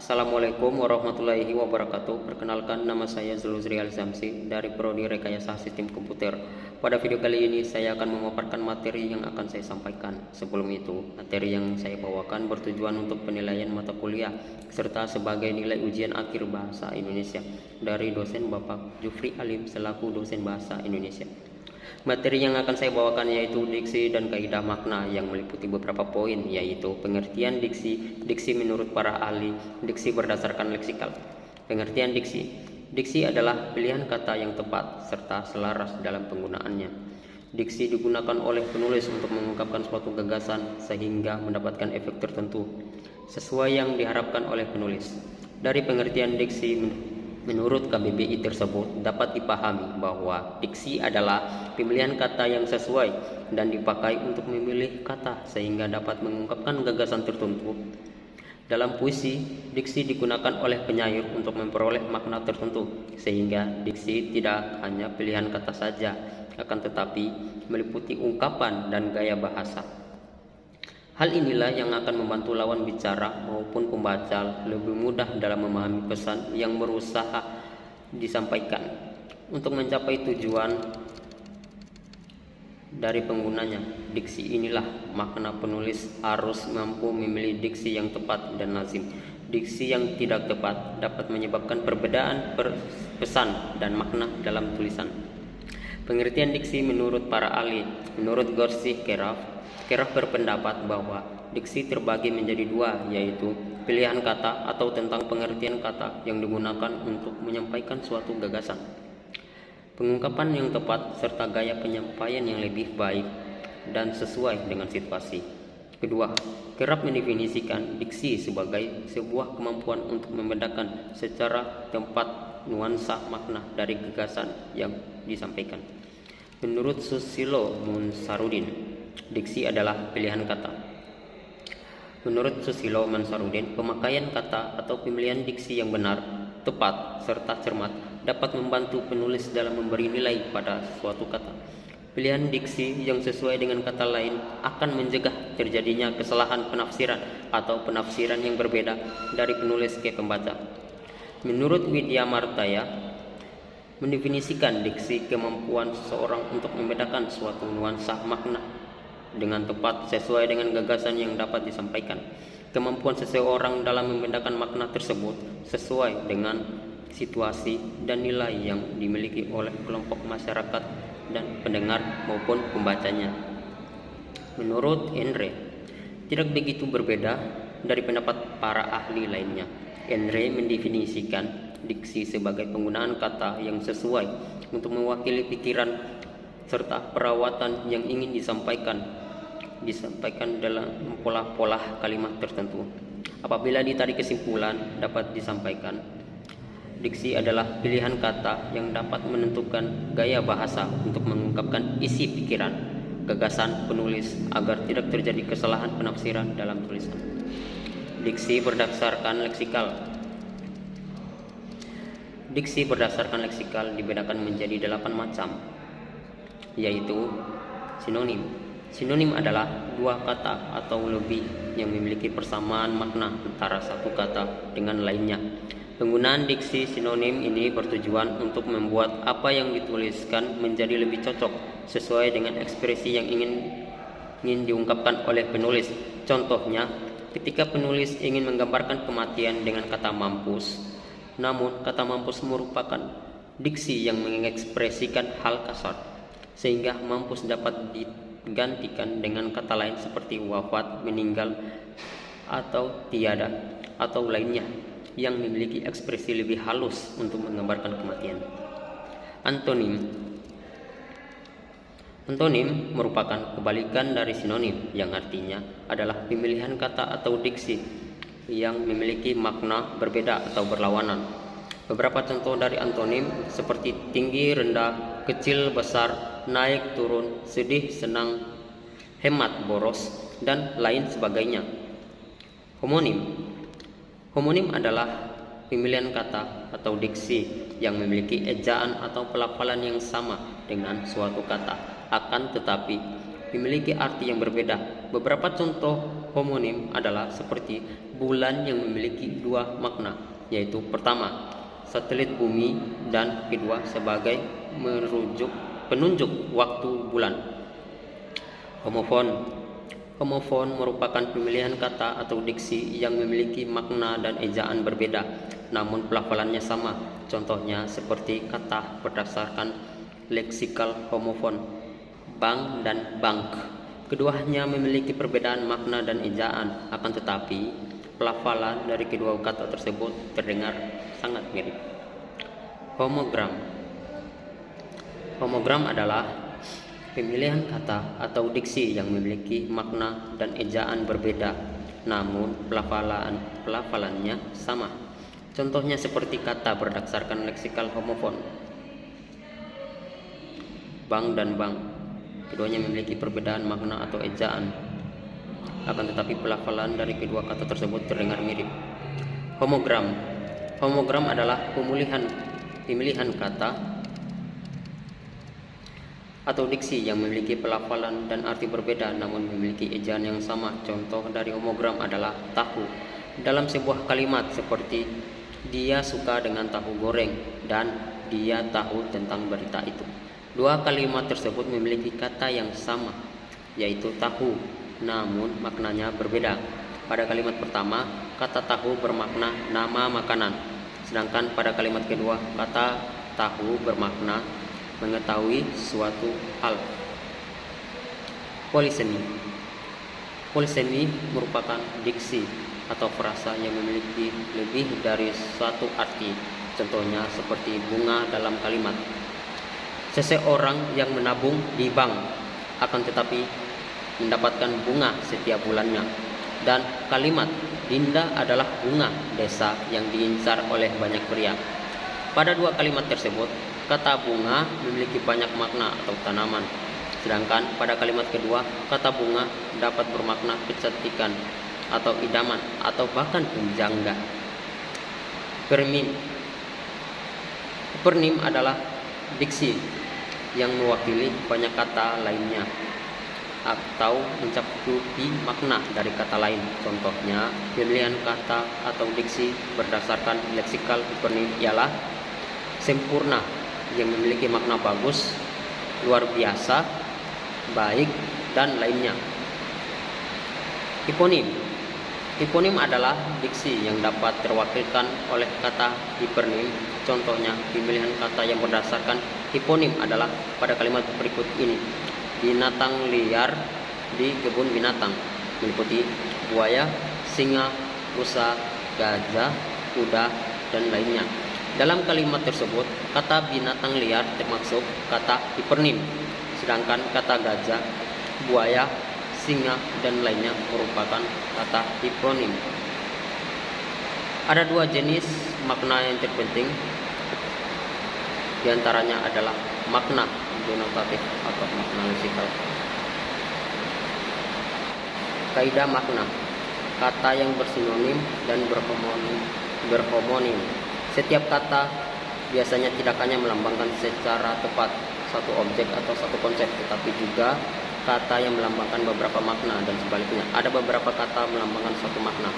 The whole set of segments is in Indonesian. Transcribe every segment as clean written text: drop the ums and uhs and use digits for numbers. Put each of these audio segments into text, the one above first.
Assalamualaikum warahmatullahi wabarakatuh. Perkenalkan, nama saya Zuluzri Al-Zamsi dari Prodi Rekayasa Sistem Komputer. Pada video kali ini saya akan memaparkan materi yang akan saya sampaikan. Sebelum itu, materi yang saya bawakan bertujuan untuk penilaian mata kuliah serta sebagai nilai ujian akhir bahasa Indonesia dari dosen Bapak Jufri Alim selaku dosen bahasa Indonesia. Materi yang akan saya bawakan yaitu diksi dan kaidah makna yang meliputi beberapa poin, yaitu pengertian diksi, diksi menurut para ahli, diksi berdasarkan leksikal. Pengertian diksi. Diksi adalah pilihan kata yang tepat serta selaras dalam penggunaannya. Diksi digunakan oleh penulis untuk mengungkapkan suatu gagasan sehingga mendapatkan efek tertentu sesuai yang diharapkan oleh penulis. Dari pengertian diksi menurut KBBI tersebut dapat dipahami bahwa diksi adalah pemilihan kata yang sesuai dan dipakai untuk memilih kata sehingga dapat mengungkapkan gagasan tertentu. Dalam puisi, diksi digunakan oleh penyair untuk memperoleh makna tertentu, sehingga diksi tidak hanya pilihan kata saja, akan tetapi meliputi ungkapan dan gaya bahasa. Hal inilah yang akan membantu lawan bicara maupun pembaca lebih mudah dalam memahami pesan yang berusaha disampaikan. Untuk mencapai tujuan dari penggunanya diksi inilah makna penulis harus mampu memilih diksi yang tepat dan lazim. Diksi yang tidak tepat dapat menyebabkan perbedaan pesan dan makna dalam tulisan. Pengertian diksi menurut para ahli. Menurut Gorsi Keraf berpendapat bahwa diksi terbagi menjadi dua, yaitu pilihan kata atau tentang pengertian kata yang digunakan untuk menyampaikan suatu gagasan, pengungkapan yang tepat, serta gaya penyampaian yang lebih baik dan sesuai dengan situasi. Kedua, kerap mendefinisikan diksi sebagai sebuah kemampuan untuk membedakan secara tepat nuansa makna dari gagasan yang disampaikan. Menurut Susilo Munsarudin, diksi adalah pilihan kata. Menurut Susilo Munsarudin, pemakaian kata atau pemilihan diksi yang benar, tepat, serta cermat dapat membantu penulis dalam memberi nilai pada suatu kata. Pilihan diksi yang sesuai dengan kata lain akan mencegah terjadinya kesalahan penafsiran atau penafsiran yang berbeda dari penulis ke pembaca. Menurut Widya Martaya, mendefinisikan diksi kemampuan seseorang untuk membedakan suatu nuansa makna dengan tepat sesuai dengan gagasan yang dapat disampaikan. Kemampuan seseorang dalam membedakan makna tersebut sesuai dengan situasi dan nilai yang dimiliki oleh kelompok masyarakat dan pendengar maupun pembacanya. Menurut Andre, tidak begitu berbeda dari pendapat para ahli lainnya. Andre mendefinisikan diksi sebagai penggunaan kata yang sesuai untuk mewakili pikiran serta perawatan yang ingin disampaikan dalam pola-pola kalimat tertentu. Apabila ditarik kesimpulan, dapat disampaikan diksi adalah pilihan kata yang dapat menentukan gaya bahasa untuk mengungkapkan isi pikiran, gagasan penulis agar tidak terjadi kesalahan penafsiran dalam tulisan. Diksi berdasarkan leksikal. Diksi berdasarkan leksikal dibedakan menjadi 8 macam, yaitu sinonim. Sinonim adalah dua kata atau lebih yang memiliki persamaan makna antara satu kata dengan lainnya. Penggunaan diksi sinonim ini bertujuan untuk membuat apa yang dituliskan menjadi lebih cocok sesuai dengan ekspresi yang ingin diungkapkan oleh penulis. Contohnya, ketika penulis ingin menggambarkan kematian dengan kata mampus, namun kata mampus merupakan diksi yang mengekspresikan hal kasar, sehingga mampus dapat digantikan dengan kata lain seperti wafat, meninggal, atau tiada, atau lainnya yang memiliki ekspresi lebih halus untuk menggambarkan kematian. Antonim. Antonim merupakan kebalikan dari sinonim, yang artinya adalah pemilihan kata atau diksi yang memiliki makna berbeda atau berlawanan. Beberapa contoh dari antonim seperti tinggi, rendah, kecil, besar, naik, turun, sedih, senang, hemat, boros, dan lain sebagainya. Homonim. Homonim adalah pemilihan kata atau diksi yang memiliki ejaan atau pelafalan yang sama dengan suatu kata, akan tetapi memiliki arti yang berbeda Beberapa contoh homonim adalah seperti bulan yang memiliki dua makna, yaitu pertama, satelit bumi, dan kedua sebagai penunjuk waktu bulan. Homofon. Homofon merupakan pemilihan kata atau diksi yang memiliki makna dan ejaan berbeda, namun pelafalannya sama. Contohnya seperti kata berdasarkan leksikal homofon, bank dan bank. Keduanya memiliki perbedaan makna dan ejaan, akan tetapi pelafalan dari kedua kata tersebut terdengar sangat mirip. Homogram. Homogram adalah pemilihan kata atau diksi yang memiliki makna dan ejaan berbeda, namun pelafalannya sama. Contohnya seperti kata berdasarkan leksikal homofon, bank dan bank. Keduanya memiliki perbedaan makna atau ejaan, akan tetapi pelafalan dari kedua kata tersebut terdengar mirip. Homogram. Homogram adalah pemilihan kata atau diksi yang memiliki pelafalan dan arti berbeda namun memiliki ejaan yang sama. Contoh dari homogram adalah tahu. Dalam sebuah kalimat seperti dia suka dengan tahu goreng dan dia tahu tentang berita itu. Dua kalimat tersebut memiliki kata yang sama, yaitu tahu, namun maknanya berbeda. Pada kalimat pertama, kata tahu bermakna nama makanan, sedangkan pada kalimat kedua, kata tahu bermakna mengetahui suatu hal. Polisemi. Polisemi merupakan diksi atau frasa yang memiliki lebih dari satu arti. Contohnya seperti bunga dalam kalimat. Seseorang yang menabung di bank akan tetapi mendapatkan bunga setiap bulannya. Dan kalimat Dinda adalah bunga desa yang diincar oleh banyak pria. Pada dua kalimat tersebut, kata bunga memiliki banyak makna atau tanaman, sedangkan pada kalimat kedua, kata bunga dapat bermakna kecantikan atau idaman atau bahkan penjangga. Pernim adalah diksi yang mewakili banyak kata lainnya atau mencakupi makna dari kata lain. Contohnya, pemilihan kata atau diksi berdasarkan leksikal hipernim ialah sempurna yang memiliki makna bagus, luar biasa, baik, dan lainnya. Hiponim. Hiponim adalah diksi yang dapat terwakilkan oleh kata hipernim. Contohnya, pemilihan kata yang berdasarkan hiponim adalah pada kalimat berikut ini. Binatang liar di kebun binatang meliputi buaya, singa, rusa, gajah, kuda, dan lainnya. Dalam kalimat tersebut, kata binatang liar termasuk kata hipernim, sedangkan kata gajah, buaya, singa, dan lainnya merupakan kata hiponim. Ada dua jenis makna yang terpenting, diantaranya adalah makna denotatif atau makna leksikal. Kaidah makna, kata yang bersinonim dan berhomonim. Setiap kata biasanya tidak hanya melambangkan secara tepat satu objek atau satu konsep, tetapi juga kata yang melambangkan beberapa makna dan sebaliknya. Ada beberapa kata melambangkan satu makna.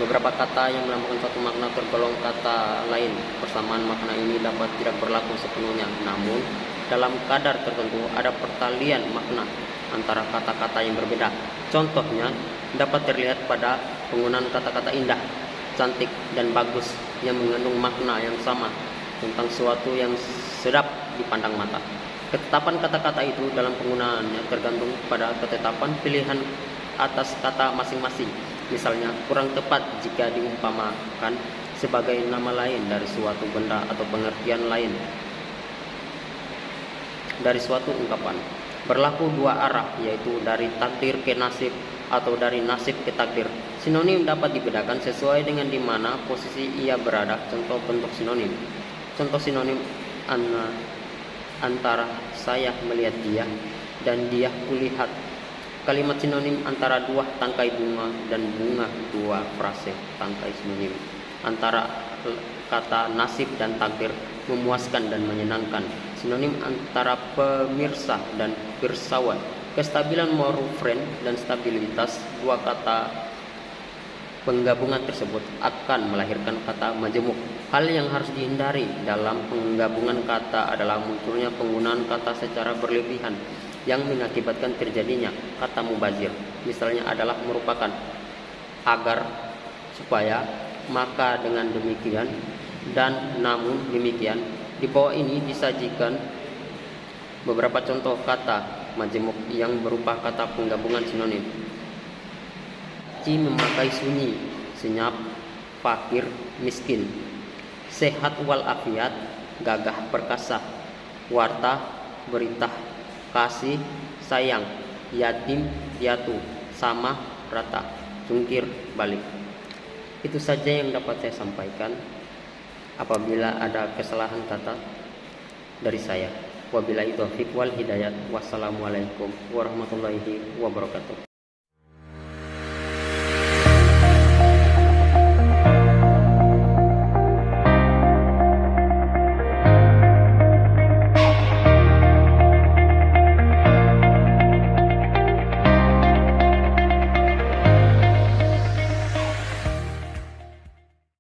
Beberapa kata yang melambangkan satu makna tergolong kata lain. Persamaan makna ini dapat tidak berlaku sepenuhnya, namun dalam kadar tertentu ada pertalian makna antara kata-kata yang berbeda. Contohnya dapat terlihat pada penggunaan kata-kata indah, cantik, dan bagus yang mengandung makna yang sama tentang sesuatu yang sedap dipandang mata. Ketetapan kata-kata itu dalam penggunaannya tergantung pada ketetapan pilihan atas kata masing-masing. Misalnya, kurang tepat jika diumpamakan sebagai nama lain dari suatu benda atau pengertian lain dari suatu ungkapan. Berlaku dua arah, yaitu dari takdir ke nasib atau dari nasib ke takdir. Sinonim dapat dibedakan sesuai dengan di mana posisi ia berada. Contoh bentuk sinonim. Contoh sinonim antara saya melihat dia dan dia kulihat. Kalimat sinonim antara dua tangkai bunga dan bunga, dua frase tangkai sinonim. Antara kata nasib dan takdir, memuaskan dan menyenangkan. Sinonim antara pemirsa dan pirsawan, Kestabilan morfem dan stabilitas dua kata penggabungan tersebut akan melahirkan kata majemuk. Hal yang harus dihindari dalam penggabungan kata adalah munculnya penggunaan kata secara berlebihan yang mengakibatkan terjadinya kata mubazir. Misalnya adalah merupakan, agar, supaya, maka, dengan demikian, dan namun demikian. Di bawah ini disajikan beberapa contoh kata majemuk yang berupa kata penggabungan sinonim. Ci memakai sunyi, senyap, fakir, miskin. Sehat walafiat, gagah perkasa. Warta, berita, kasih, sayang. Yatim, piatu, sama, rata. Jungkir, balik. Itu saja yang dapat saya sampaikan. Apabila ada kesalahan kata dari saya, wabillahi taufiq wal hidayat. Wassalamualaikum warahmatullahi wabarakatuh.